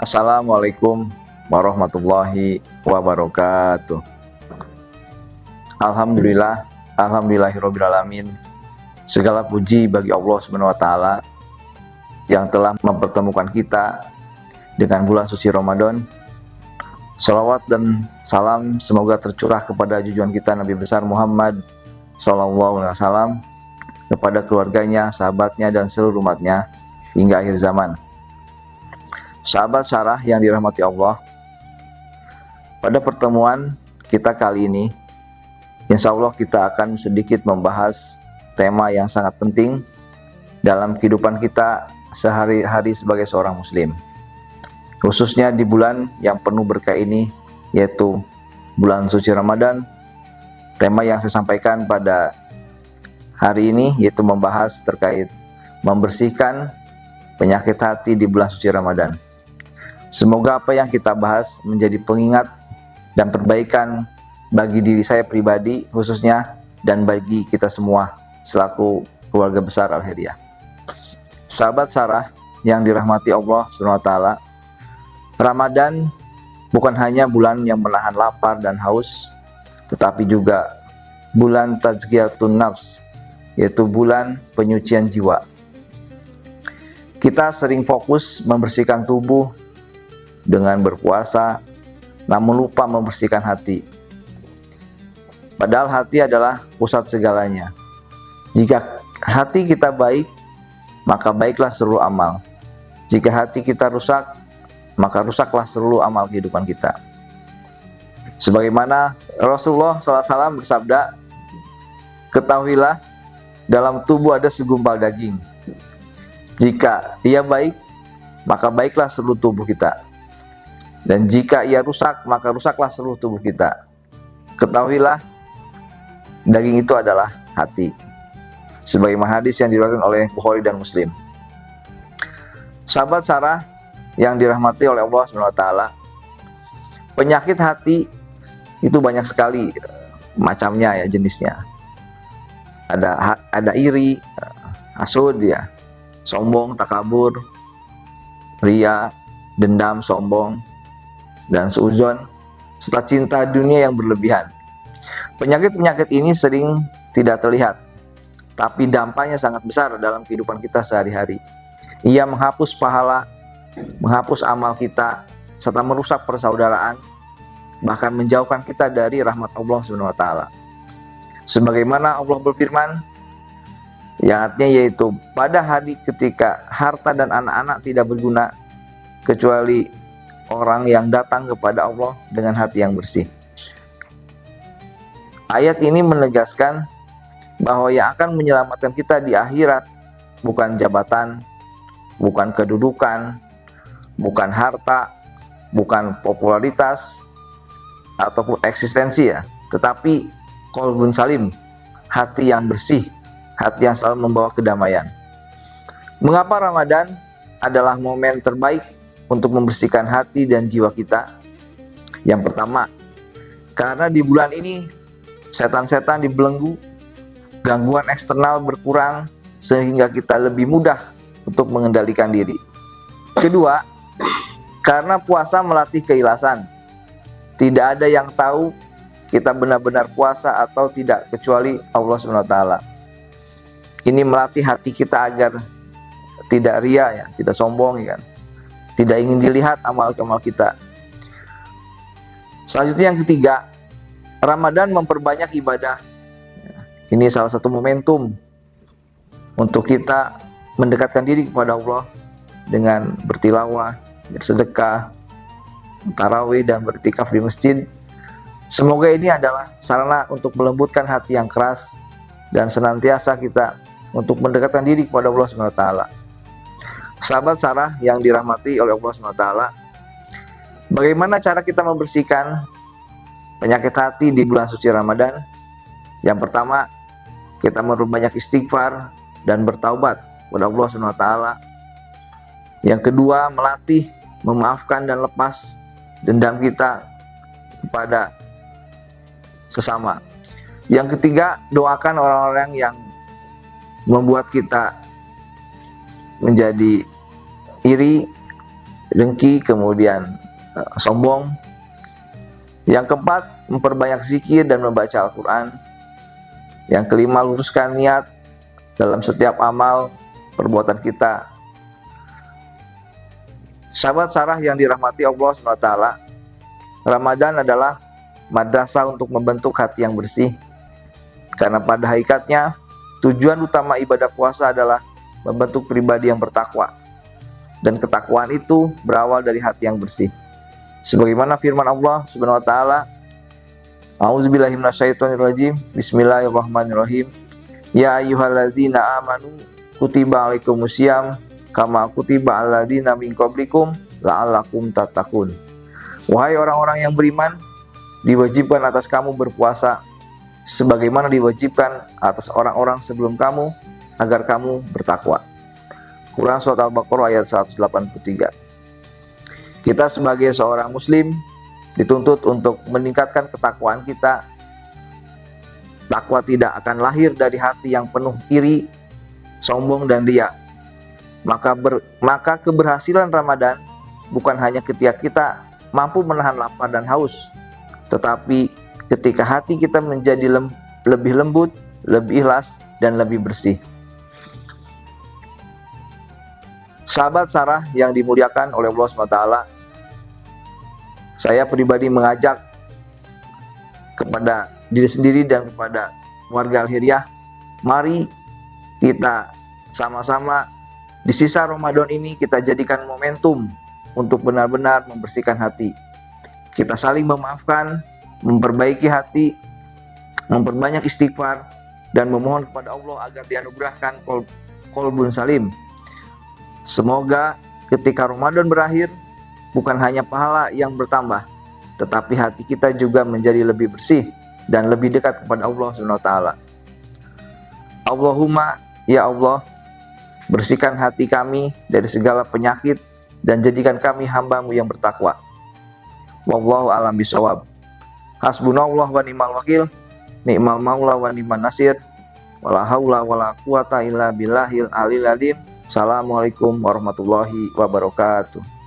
Assalamualaikum warahmatullahi wabarakatuh. Alhamdulillahirobbilalamin. Segala puji bagi Allah Subhanahu wa taala yang telah mempertemukan kita dengan bulan suci Ramadan. Salawat dan salam semoga tercurah kepada junjungan kita Nabi besar Muhammad sallallahu alaihi wasallam, kepada keluarganya, sahabatnya dan seluruh umatnya hingga akhir zaman. Sahabat syarah yang dirahmati Allah, pada pertemuan kita kali ini, insya Allah kita akan sedikit membahas tema yang sangat penting dalam kehidupan kita sehari-hari sebagai seorang muslim, khususnya di bulan yang penuh berkah ini, yaitu bulan suci Ramadan. Tema yang saya sampaikan pada hari ini yaitu membahas terkait membersihkan penyakit hati di bulan suci Ramadan. Semoga apa yang kita bahas menjadi pengingat dan perbaikan bagi diri saya pribadi khususnya, dan bagi kita semua selaku keluarga besar Al-Hidayah. Sahabat syarah yang dirahmati Allah SWT, Ramadan bukan hanya bulan yang menahan lapar dan haus, tetapi juga bulan tazkiyatun nafs, yaitu bulan penyucian jiwa. Kita sering fokus membersihkan tubuh dengan berpuasa, namun lupa membersihkan hati. Padahal hati adalah pusat segalanya. Jika hati kita baik, maka baiklah seluruh amal. Jika hati kita rusak, maka rusaklah seluruh amal kehidupan kita. Sebagaimana Rasulullah SAW bersabda, ketahuilah dalam tubuh ada segumpal daging. Jika ia baik, maka baiklah seluruh tubuh kita. Dan jika ia rusak, maka rusaklah seluruh tubuh kita. Ketahuilah, daging itu adalah hati. Sebagaimana hadis yang diriwayatkan oleh Bukhari dan Muslim. Sahabat syarah yang dirahmati oleh Allah SWT, penyakit hati itu banyak sekali macamnya ya, jenisnya. Ada iri, hasud ya, sombong, takabur, ria, dendam, sombong, dan suudzon, serta cinta dunia yang berlebihan. Penyakit-penyakit ini sering tidak terlihat, tapi dampaknya sangat besar dalam kehidupan kita sehari-hari. Ia menghapus pahala, menghapus amal kita, serta merusak persaudaraan, bahkan menjauhkan kita dari rahmat Allah SWT. Sebagaimana Allah berfirman, yang artinya yaitu pada hari ketika harta dan anak-anak tidak berguna kecuali orang yang datang kepada Allah dengan hati yang bersih. Ayat ini menegaskan bahwa yang akan menyelamatkan kita di akhirat bukan jabatan, bukan kedudukan, bukan harta, bukan popularitas ataupun eksistensi ya, tetapi qalbun salim, hati yang bersih, hati yang selalu membawa kedamaian. Mengapa Ramadan adalah momen terbaik untuk membersihkan hati dan jiwa kita? Yang pertama, karena di bulan ini setan-setan dibelenggu, gangguan eksternal berkurang sehingga kita lebih mudah untuk mengendalikan diri. Kedua, karena puasa melatih keikhlasan. Tidak ada yang tahu kita benar-benar puasa atau tidak kecuali Allah SWT. Ini melatih hati kita agar tidak ria ya, tidak sombong ya kan. Tidak ingin dilihat amal-amal kita. Selanjutnya yang ketiga, Ramadan memperbanyak ibadah. Ini salah satu momentum untuk kita mendekatkan diri kepada Allah dengan bertilawah, bersedekah, tarawih dan beriktikaf di masjid. Semoga ini adalah sarana untuk melembutkan hati yang keras dan senantiasa kita untuk mendekatkan diri kepada Allah SWT. Sahabat syarah yang dirahmati oleh Allah SWT, bagaimana cara kita membersihkan penyakit hati di bulan suci Ramadan? Yang pertama, kita memperbanyak istighfar dan bertaubat kepada Allah SWT. Yang kedua, melatih, memaafkan dan lepas dendam kita kepada sesama. Yang ketiga, doakan orang-orang yang membuat kita menjadi iri, dengki, kemudian sombong. Yang keempat, memperbanyak zikir dan membaca Al-Quran. Yang kelima, luruskan niat dalam setiap amal perbuatan kita. Sahabat Sarah yang dirahmati Allah SWT, Ramadan adalah madrasah untuk membentuk hati yang bersih. Karena pada hakikatnya, tujuan utama ibadah puasa adalah membentuk pribadi yang bertakwa. Dan ketakwaan itu berawal dari hati yang bersih. Sebagaimana firman Allah Subhanahu wa taala, A'udzubillahi minasyaitonirrajim. Bismillahirrahmanirrahim. Ya ayyuhalladzina amanu kutiba alaikumusiyam kama kutiba alladzina min qablikum la'allakum tattaqun. Wahai orang-orang yang beriman, diwajibkan atas kamu berpuasa sebagaimana diwajibkan atas orang-orang sebelum kamu agar kamu bertakwa. Quran Surat Al-Baqarah ayat 183. Kita sebagai seorang muslim dituntut untuk meningkatkan ketakwaan kita. Takwa tidak akan lahir dari hati yang penuh iri, sombong, dan riya. Maka keberhasilan Ramadan bukan hanya ketika kita mampu menahan lapar dan haus, tetapi ketika hati kita menjadi lebih lembut, lebih ikhlas, dan lebih bersih. Sahabat Sarah yang dimuliakan oleh Allah SWT, saya pribadi mengajak kepada diri sendiri dan kepada warga Al-Hiriyah, mari kita sama-sama di sisa Ramadan ini kita jadikan momentum untuk benar-benar membersihkan hati. Kita saling memaafkan, memperbaiki hati, memperbanyak istighfar, dan memohon kepada Allah agar dianugerahkan qalbun salim. Semoga ketika Ramadan berakhir, bukan hanya pahala yang bertambah, tetapi hati kita juga menjadi lebih bersih dan lebih dekat kepada Allah SWT. Allahumma, ya Allah, bersihkan hati kami dari segala penyakit dan jadikan kami hamba-Mu yang bertakwa. Wallahu a'lam bishawab. Hasbunallah wa ni'mal wakil, ni'mal maula wa ni'man nasir, wala haula wala quwata illa billahil aliyil azim. Assalamualaikum warahmatullahi wabarakatuh.